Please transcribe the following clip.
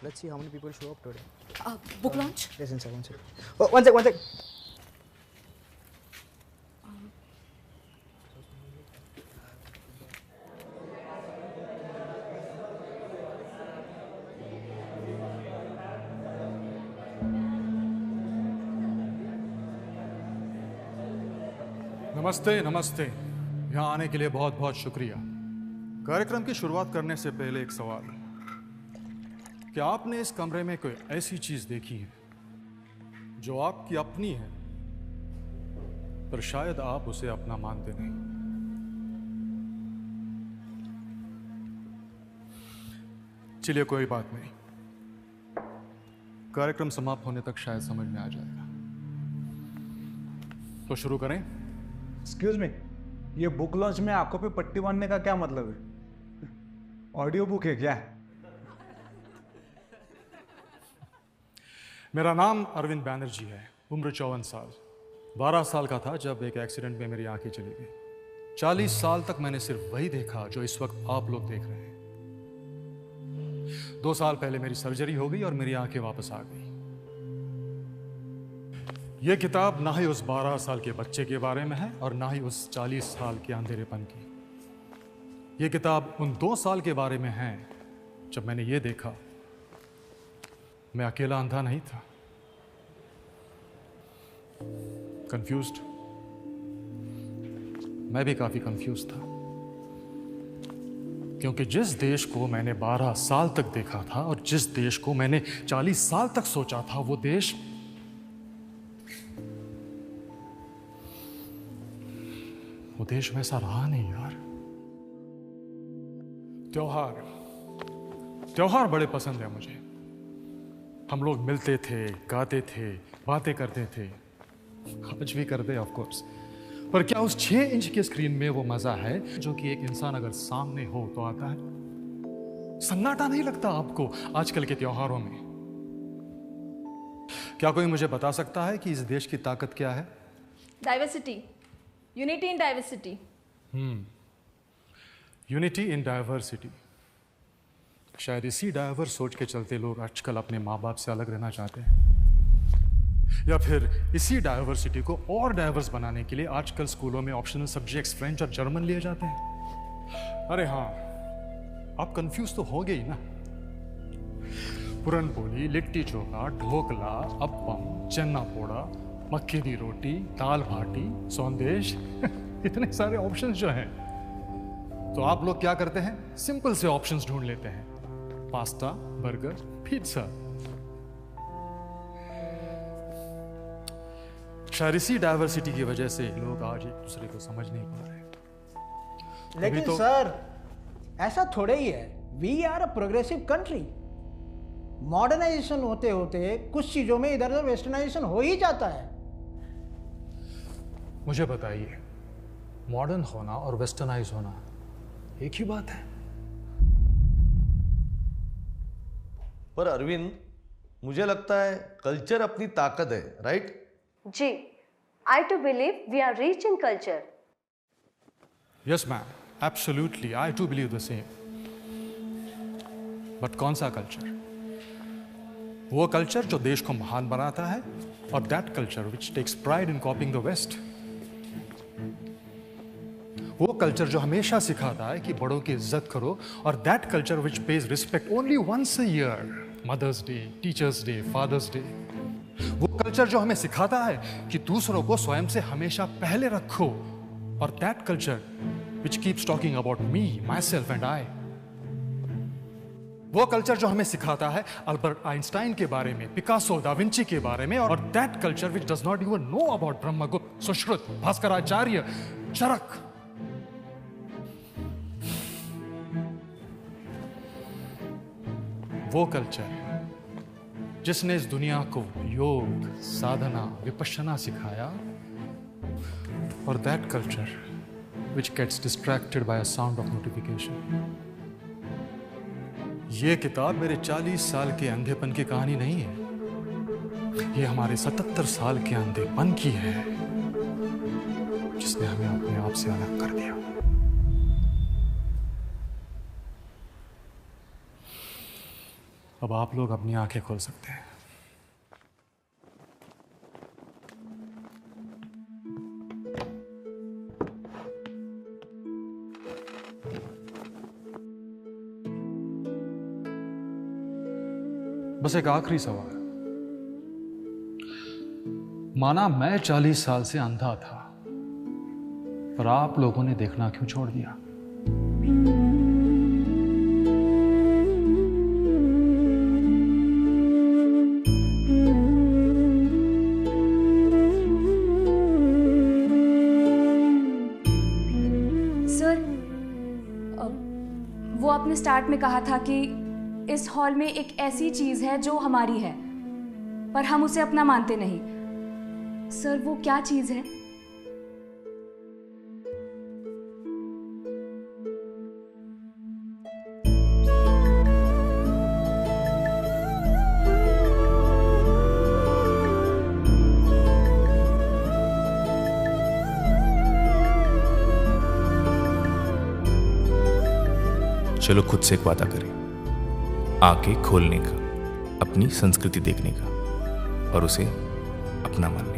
Let's see how many people show up today. Book launch? Yes, one second. Oh, one sec. नमस्ते नमस्ते। यहाँ आने के लिए बहुत बहुत शुक्रिया। कार्यक्रम की शुरुआत करने से पहले एक सवाल, क्या आपने इस कमरे में कोई ऐसी चीज देखी है जो आपकी अपनी है पर शायद आप उसे अपना मानते नहीं? चलिए कोई बात नहीं, कार्यक्रम समाप्त होने तक शायद समझ में आ जाएगा। तो शुरू करें। एक्सक्यूज मी, ये बुक लॉन्च में आंखों पे पट्टी बांधने का क्या मतलब है? ऑडियो बुक है क्या? मेरा नाम अरविंद बैनर्जी है, उम्र 54 साल। 12 साल का था जब एक एक्सीडेंट में मेरी आंखें चली गई। 40 साल तक मैंने सिर्फ वही देखा जो इस वक्त आप लोग देख रहे हैं। 2 साल पहले मेरी सर्जरी हो गई और मेरी आंखें वापस आ गई। यह किताब ना ही उस 12 साल के बच्चे के बारे में है और ना ही उस 40 साल के अंधेरेपन की। यह किताब उन 2 साल के बारे में है जब मैंने ये देखा मैं अकेला अंधा नहीं था। कंफ्यूज्ड, मैं भी काफी कंफ्यूज था, क्योंकि जिस देश को मैंने 12 साल तक देखा था और जिस देश को मैंने 40 साल तक सोचा था, वो देश वैसा रहा नहीं यार। त्योहार बड़े पसंद है मुझे। हम लोग मिलते थे, गाते थे, बातें करते थे, आज भी करते ऑफ कोर्स। पर क्या उस 6 इंच के स्क्रीन में वो मजा है जो कि एक इंसान अगर सामने हो तो आता है? सन्नाटा नहीं लगता आपको आजकल के त्योहारों में? क्या कोई मुझे बता सकता है कि इस देश की ताकत क्या है? Diversity, unity in diversity. Unity in diversity. शायद इसी डाइवर्स सोच के चलते लोग आजकल अपने माँ बाप से अलग रहना चाहते हैं, या फिर इसी डाइवर्सिटी को और डाइवर्स बनाने के लिए आजकल स्कूलों में ऑप्शनल सब्जेक्ट्स फ्रेंच और जर्मन लिए जाते हैं। अरे हाँ, आप कंफ्यूज तो हो गई ना। पुरन पोली, लिट्टी चोखा, ढोकला, अप्पम, चन्ना पोड़ा, मक्के दी रोटी, दाल भाटी, सौंदेश इतने सारे ऑप्शंस जो हैं, तो आप लोग क्या करते हैं? सिंपल से ऑप्शंस ढूंढ लेते हैं, पास्ता, बर्गर, पिज्जा। शायद इसी डाइवर्सिटी की वजह से लोग आज एक दूसरे को समझ नहीं पा रहे। लेकिन तो... सर, ऐसा थोड़े ही है। We are a progressive country. Modernization होते होते कुछ चीजों में इधर उधर वेस्टर्नाइजेशन हो ही जाता है। मुझे बताइए, मॉडर्न होना और वेस्टर्नाइज होना एक ही बात है? पर अरविंद, मुझे लगता है कल्चर अपनी ताकत है, राइट? जी, I too believe we are rich in culture. Yes ma'am, absolutely, I too believe the same. But कौन सा कल्चर? वो कल्चर जो देश को महान बनाता है, और that culture which takes pride in copying the West. वो कल्चर जो हमेशा सिखाता है कि बड़ों की इज्जत करो, और that culture which pays respect only once a year, Mother's Day, Teacher's Day, Father's Day. वो कल्चर जो हमें सिखाता है कि दूसरों को स्वयं से हमेशा पहले रखो, और that culture which keeps talking about me, myself and I. वो कल्चर जो हमें सिखाता है अल्बर्ट आइंस्टाइन के बारे में, पिकासो, दा विंची के बारे में, और that culture which does not even know about Brahmagupta, Sushruta, Bhaskaracharya, चरक। वो कल्चर जिसने इस दुनिया को योग, साधना, विपश्यना सिखाया, और that culture which gets distracted by a sound of notification. ये किताब मेरे 40 साल के अंधेपन की कहानी नहीं है, ये हमारे 77 साल के अंधेपन की है, जिसने हमें अपने आप से अलग कर दिया। अब आप लोग अपनी आंखें खोल सकते हैं। बस एक आखिरी सवाल। माना मैं 40 साल से अंधा था, पर आप लोगों ने देखना क्यों छोड़ दिया? सर, वो आपने स्टार्ट में कहा था कि इस हॉल में एक ऐसी चीज है जो हमारी है, पर हम उसे अपना मानते नहीं। सर, वो क्या चीज है? चलो खुद से एक वादा करें, आंखें खोलने का, अपनी संस्कृति देखने का और उसे अपना मानने का।